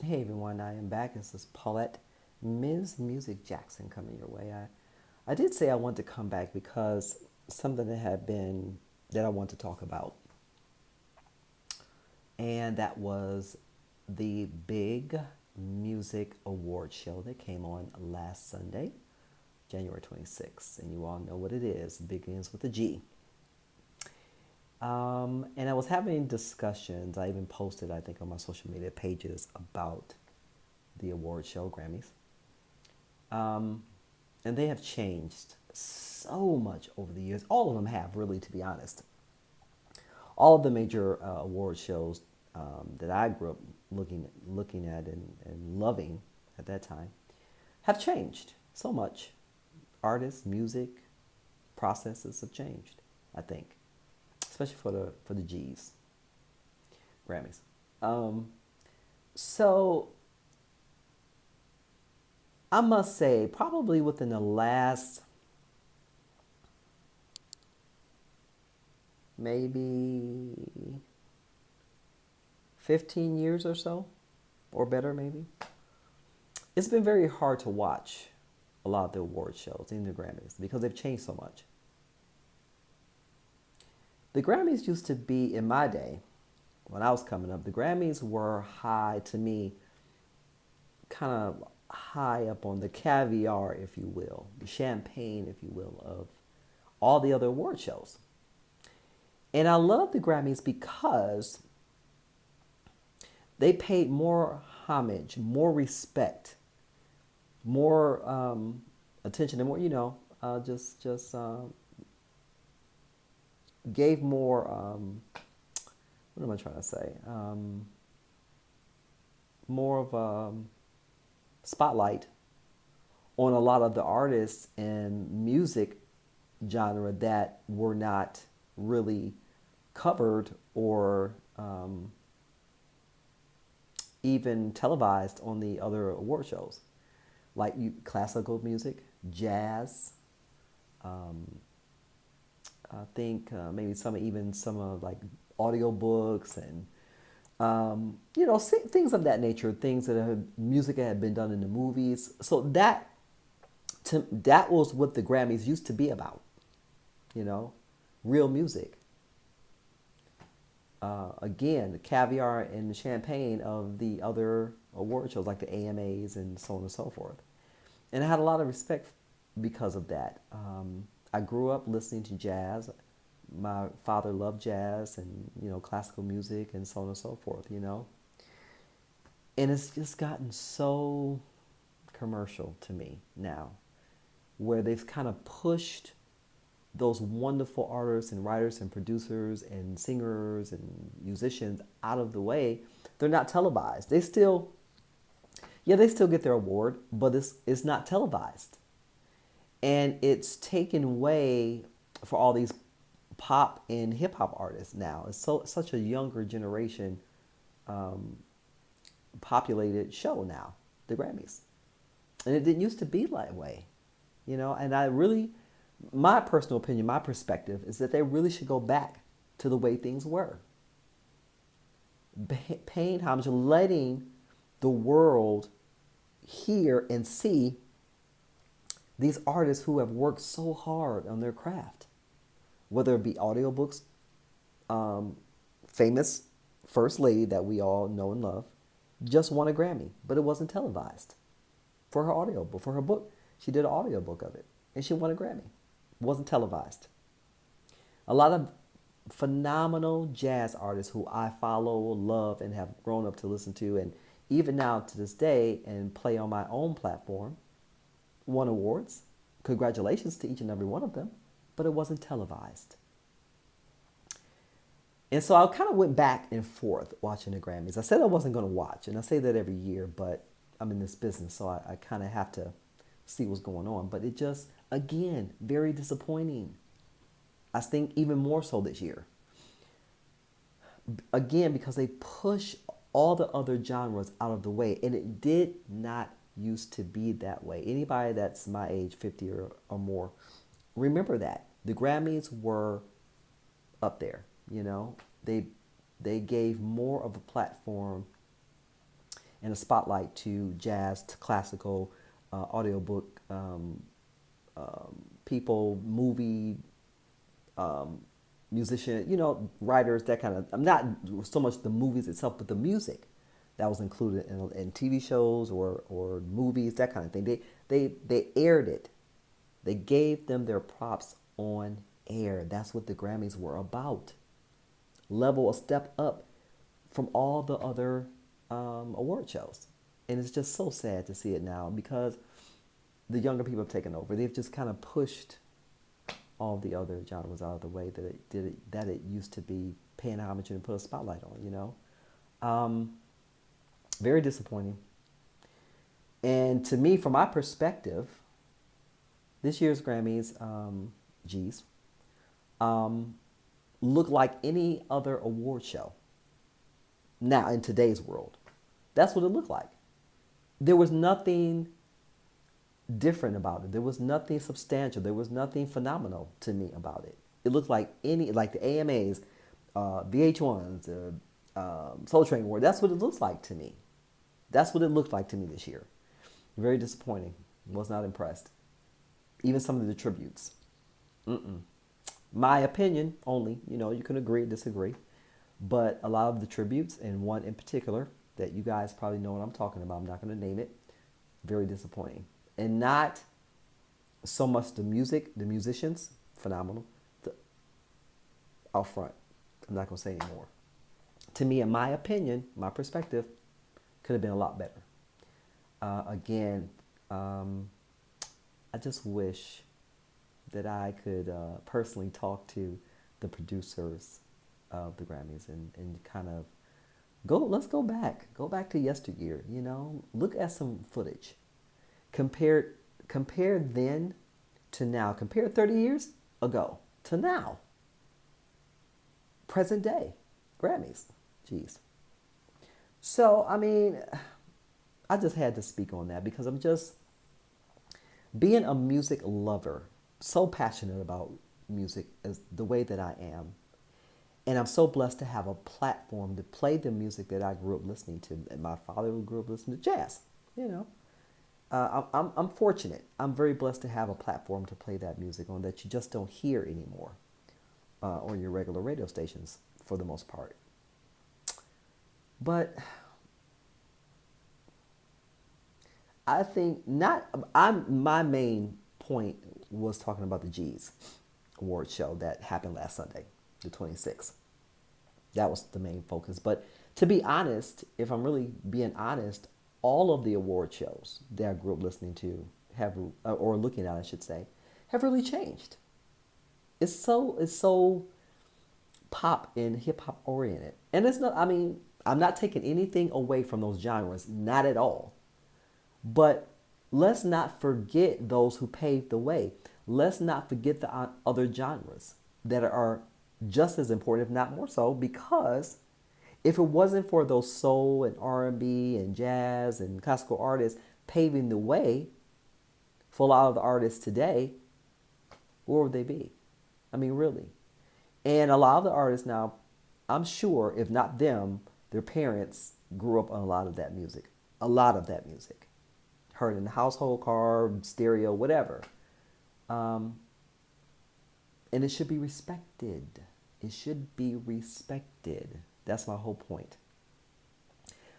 Hey everyone, I am back. This is Paulette, Ms. Music Jackson coming your way. I did say I wanted to come back because something that I want to talk about, and that was the big music award show that came on last Sunday, January 26th. And you all know what it is. It begins with a G. And I was having discussions. I even posted, I think, on my social media pages about the award show, Grammys. Um, and they have changed so much over the years. All of them have, really, to be honest. All of the major award shows that I grew up looking at and loving at that time have changed so much. Artists, music, processes have changed, I think, especially for the G's, Grammys. Um, so I must say, probably within the last maybe 15 years or so, or better, maybe, it's been very hard to watch a lot of the award shows in the Grammys because they've changed so much. The Grammys used to be, in my day, when I was coming up, the Grammys were high to me, kind of high up on the caviar, if you will, the champagne, if you will, of all the other award shows. And I love the Grammys because they paid more homage, more respect, more attention, and more, just gave more. What am I trying to say? More of a spotlight on a lot of the artists and music genre that were not really covered or even televised on the other award shows, like classical music, jazz. Um, I think maybe some of like audiobooks and things of that nature, things that have music that had been done in the movies. So that was what the Grammys used to be about, you know, real music. Again, the caviar and the champagne of the other award shows like the AMAs and so on and so forth. And I had a lot of respect because of that. I grew up listening to jazz. My father loved jazz and classical music and so on and so forth. And it's just gotten so commercial to me now, where they've kind of pushed those wonderful artists and writers and producers and singers and musicians out of the way. They're not televised. They still get their award, but it's not televised. And it's taken away for all these pop and hip hop artists now. It's such a younger generation um, populated show now, the Grammys. And it didn't used to be that way, And I really, my personal opinion, my perspective is that they really should go back to the way things were. Paying homage, letting the world hear and see these artists who have worked so hard on their craft, whether it be audiobooks, um, famous First Lady that we all know and love, just won a Grammy, but it wasn't televised for her audiobook. For her book, she did an audiobook of it, and she won a Grammy. It wasn't televised. A lot of phenomenal jazz artists who I follow, love, and have grown up to listen to, and even now to this day, and play on my own platform, won awards. Congratulations to each and every one of them, but it wasn't televised. And so I kind of went back and forth watching the Grammys. I said I wasn't going to watch, and I say that every year, but I'm in this business, so I kind of have to see what's going on. But it just, again, very disappointing. I think even more so this year. Again, because they push all the other genres out of the way, and it did not used to be that way. Anybody that's my age, 50 or more, remember that. The Grammys were up there. They gave more of a platform and a spotlight to jazz, to classical, audiobook people, movie musician, writers, that kind of. I'm not so much the movies itself, but the music that was included in TV shows or movies, that kind of thing. They aired it. They gave them their props on air. That's what the Grammys were about. Level a step up from all the other award shows. And it's just so sad to see it now because the younger people have taken over. They've just kind of pushed all the other genres out of the way that it used to be paying homage and put a spotlight on, very disappointing. And to me, from my perspective, this year's Grammys, G's, look like any other award show now in today's world. That's what it looked like. There was nothing different about it. There was nothing substantial. There was nothing phenomenal to me about it. It looked like the AMAs, VH1s, Soul Train Award. That's what it looks like to me. That's what it looked like to me this year. Very disappointing. Was not impressed. Even some of the tributes. My opinion only. You can agree or disagree. But a lot of the tributes, and one in particular that you guys probably know what I'm talking about. I'm not going to name it. Very disappointing. And not so much the music, the musicians, phenomenal. Out front. I'm not going to say anymore. To me, in my opinion, my perspective, could have been a lot better. Again, I just wish that I could personally talk to the producers of the Grammys and kind of let's go back to yesteryear, look at some footage. Compare then to now. Compare 30 years ago to now. Present day Grammys. Jeez. So, I just had to speak on that because I'm just being a music lover, so passionate about music as the way that I am. And I'm so blessed to have a platform to play the music that I grew up listening to. And my father grew up listening to jazz, I'm fortunate. I'm very blessed to have a platform to play that music on that you just don't hear anymore on your regular radio stations for the most part. But I think my main point was talking about the G's award show that happened last Sunday, the 26th. That was the main focus. But to be honest, if I'm really being honest, all of the award shows that I grew up listening to or looking at, I should say, have really changed. It's so pop and hip hop oriented. And it's not, I'm not taking anything away from those genres, not at all. But let's not forget those who paved the way. Let's not forget the other genres that are just as important, if not more so, because if it wasn't for those soul and R&B and jazz and classical artists paving the way for a lot of the artists today, where would they be? Really. And a lot of the artists now, I'm sure, if not them, their parents grew up on a lot of that music. A lot of that music. Heard in the household, car, stereo, whatever. And it should be respected. It should be respected. That's my whole point.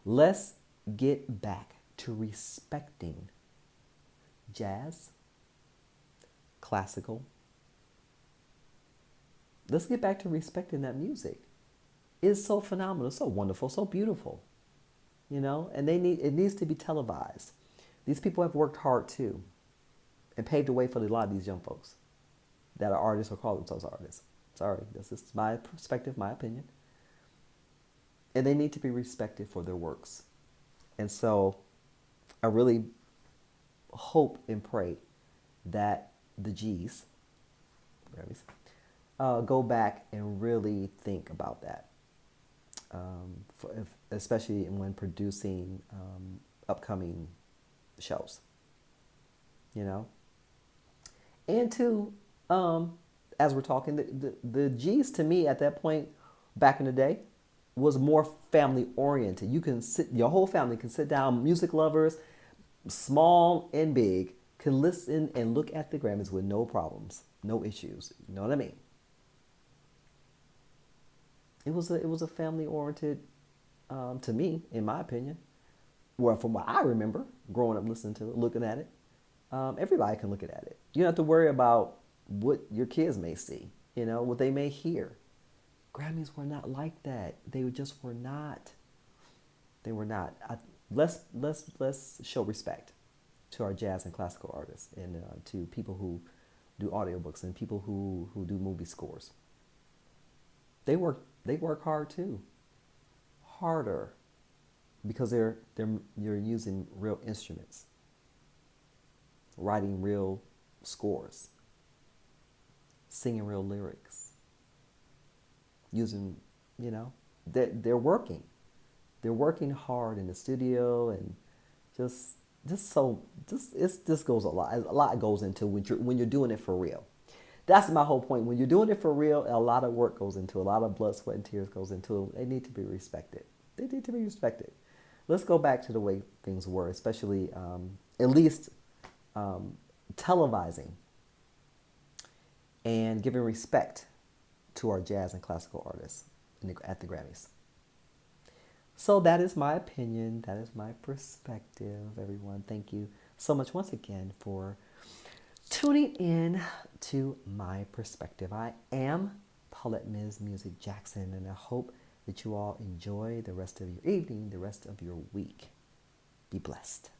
Let's get back to respecting jazz, classical. Let's get back to respecting that music. It's so phenomenal, so wonderful, so beautiful. And it needs to be televised. These people have worked hard too and paved the way for a lot of these young folks that are artists or call themselves artists. Sorry, this is my perspective, my opinion. And they need to be respected for their works. And so I really hope and pray that the G's, Grammys, go back and really think about that, especially when producing upcoming shows, And to, as we're talking, the G's to me at that point, back in the day, was more family oriented. You can sit, your whole family can sit down, music lovers, small and big, can listen and look at the Grammys with no problems, no issues. You know what I mean? It was a family oriented, to me, in my opinion. Well, from what I remember, growing up listening to it, looking at it, everybody can look at it. You don't have to worry about what your kids may see, what they may hear. Grammys were not like that. They just were not. They were not. Let's show respect to our jazz and classical artists, and to people who do audiobooks and people who do movie scores. They work hard too, harder, because you're using real instruments, writing real scores, singing real lyrics, using, they're working. They're working hard in the studio, and just goes a lot. A lot goes into when you're doing it for real. That's my whole point. When you're doing it for real, a lot of work goes into it. A lot of blood, sweat, and tears goes into it. They need to be respected. They need to be respected. Let's go back to the way things were, especially at least televising and giving respect to our jazz and classical artists at the Grammys. So that is my opinion. That is my perspective, everyone. Thank you so much once again for tuning in to my perspective. I am Paulette Ms. Music Jackson, and I hope that you all enjoy the rest of your evening, the rest of your week. Be blessed.